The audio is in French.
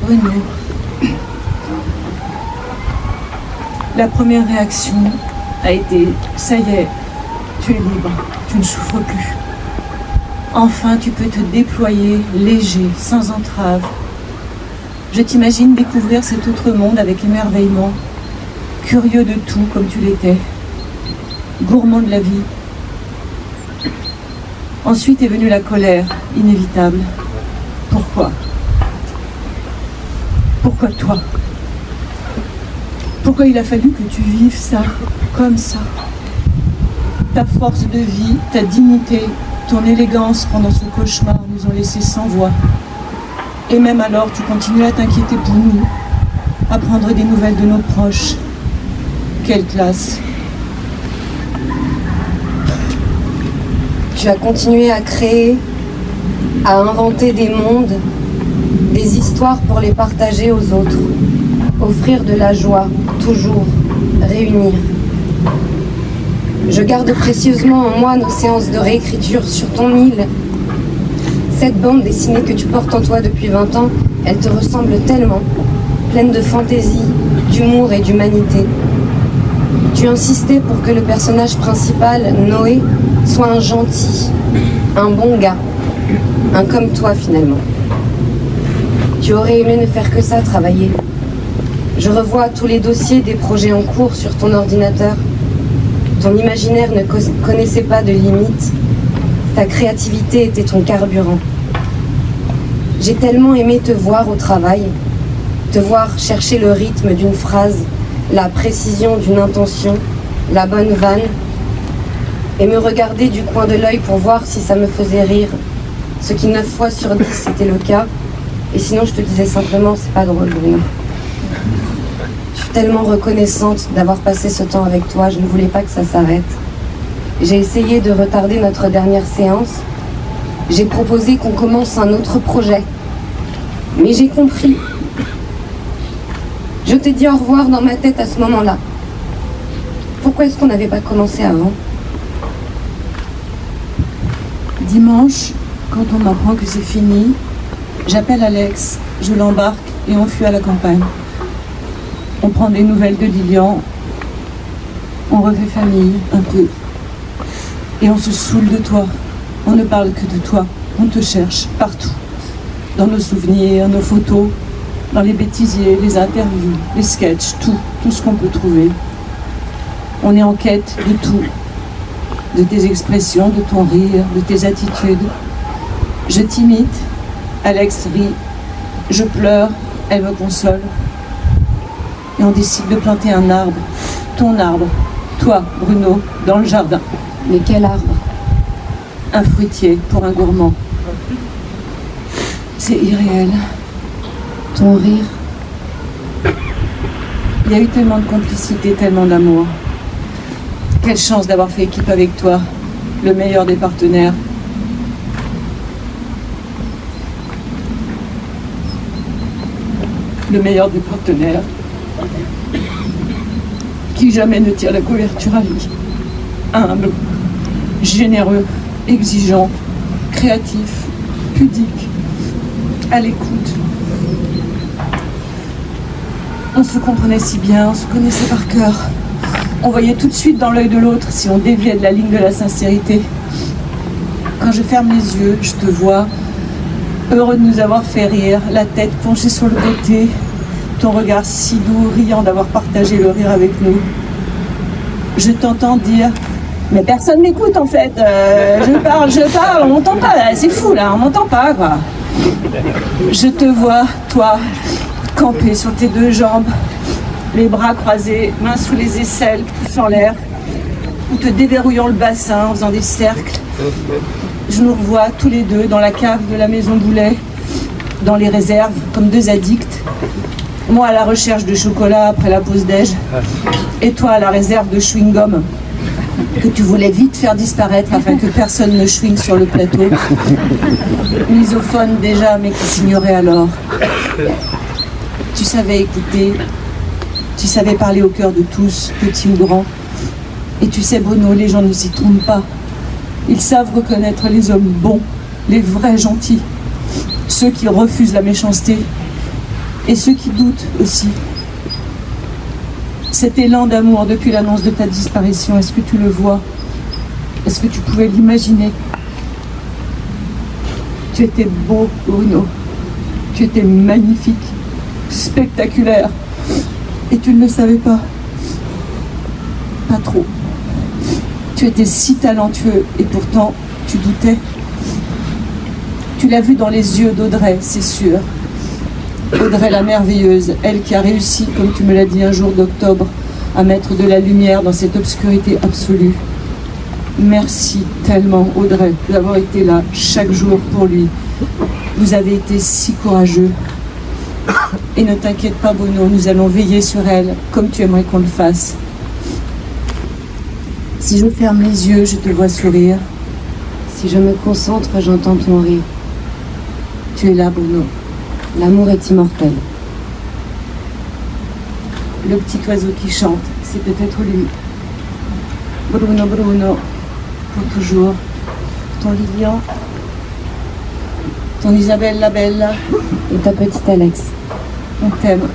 Bruno, la première réaction a été « ça y est, tu es libre, tu ne souffres plus. Enfin, tu peux te déployer léger, sans entrave. Je t'imagine découvrir cet autre monde avec émerveillement, curieux de tout comme tu l'étais, gourmand de la vie. Ensuite est venue la colère, inévitable. Pourquoi ? Pourquoi toi ? Pourquoi il a fallu que tu vives ça, comme ça ? Ta force de vie, ta dignité, ton élégance pendant ce cauchemar nous ont laissés sans voix. Et même alors, tu continues à t'inquiéter pour nous, à prendre des nouvelles de nos proches. Quelle classe ! Tu as continué à créer, à inventer des mondes, des histoires pour les partager aux autres, offrir de la joie, toujours, réunir. Je garde précieusement en moi nos séances de réécriture sur ton île. Cette bande dessinée que tu portes en toi depuis 20 ans, elle te ressemble tellement, pleine de fantaisie, d'humour et d'humanité. Tu insistais pour que le personnage principal, Noé, soit un gentil, un bon gars, un comme toi finalement. Tu aurais aimé ne faire que ça, travailler. Je revois tous les dossiers des projets en cours sur ton ordinateur. Ton imaginaire ne connaissait pas de limites. Ta créativité était ton carburant. J'ai tellement aimé te voir au travail, te voir chercher le rythme d'une phrase, la précision d'une intention, la bonne vanne, et me regarder du coin de l'œil pour voir si ça me faisait rire, ce qui 9 fois sur 10 c'était le cas, et sinon je te disais simplement c'est pas drôle, Bruno. Je suis tellement reconnaissante d'avoir passé ce temps avec toi, je ne voulais pas que ça s'arrête. J'ai essayé de retarder notre dernière séance, j'ai proposé qu'on commence un autre projet, mais j'ai compris. Je t'ai dit au revoir dans ma tête à ce moment-là. Pourquoi est-ce qu'on n'avait pas commencé avant ? Dimanche, quand on m'apprend que c'est fini, j'appelle Alex, je l'embarque et on fuit à la campagne. On prend des nouvelles de Lilian, on refait famille un peu. Et on se saoule de toi. On ne parle que de toi. On te cherche partout. Dans nos souvenirs, nos photos, dans les bêtisiers, les interviews, les sketchs, tout ce qu'on peut trouver. On est en quête de tout. De tes expressions, de ton rire, de tes attitudes. Je t'imite, Alex rit, je pleure, elle me console. Et on décide de planter un arbre, ton arbre, toi, Bruno, dans le jardin. Mais quel arbre ? Un fruitier pour un gourmand. C'est irréel. Ton rire ? Il y a eu tellement de complicité, tellement d'amour. Quelle chance d'avoir fait équipe avec toi, le meilleur des partenaires. Le meilleur des partenaires qui jamais ne tire la couverture à lui. Humble, généreux, exigeant, créatif, pudique, à l'écoute. On se comprenait si bien, on se connaissait par cœur. On voyait tout de suite dans l'œil de l'autre si on déviait de la ligne de la sincérité. Quand je ferme les yeux, je te vois, heureux de nous avoir fait rire, la tête penchée sur le côté, ton regard si doux, riant d'avoir partagé le rire avec nous. Je t'entends dire « Mais personne m'écoute en fait, je parle, on m'entend pas, c'est fou là, on m'entend pas quoi. » Je te vois, toi, campé sur tes 2 jambes, les bras croisés, mains sous les aisselles, pouces en l'air, ou te déverrouillant le bassin en faisant des cercles. Je nous revois tous les deux dans la cave de la maison Boulet, dans les réserves, comme 2 addicts. Moi à la recherche de chocolat après la pause déj, et toi à la réserve de chewing-gum que tu voulais vite faire disparaître afin que personne ne chewing sur le plateau. Misophone déjà, mais qui s'ignorait alors. Tu savais écouter, tu savais parler au cœur de tous, petits ou grands. Et tu sais, Bruno, les gens ne s'y trompent pas. Ils savent reconnaître les hommes bons, les vrais gentils, ceux qui refusent la méchanceté. Et ceux qui doutent aussi. Cet élan d'amour depuis l'annonce de ta disparition, est-ce que tu le vois? Est-ce que tu pouvais l'imaginer? Tu étais beau, Bruno. Tu étais magnifique, spectaculaire. Et tu ne le savais pas. Pas trop. Tu étais si talentueux et pourtant tu doutais. Tu l'as vu dans les yeux d'Audrey, c'est sûr. Audrey la merveilleuse, elle qui a réussi, comme tu me l'as dit un jour d'octobre, à mettre de la lumière dans cette obscurité absolue. Merci tellement, Audrey, d'avoir été là chaque jour pour lui. Vous avez été si courageux. Et ne t'inquiète pas, Bruno, nous allons veiller sur elle, comme tu aimerais qu'on le fasse. Si je ferme les yeux, je te vois sourire. Si je me concentre, j'entends ton rire. Tu es là, Bruno. L'amour est immortel. Le petit oiseau qui chante, c'est peut-être lui. Bruno, Bruno, pour toujours. Ton Lilian, ton Isabelle la belle, Et ta petite Alex. on t'aime.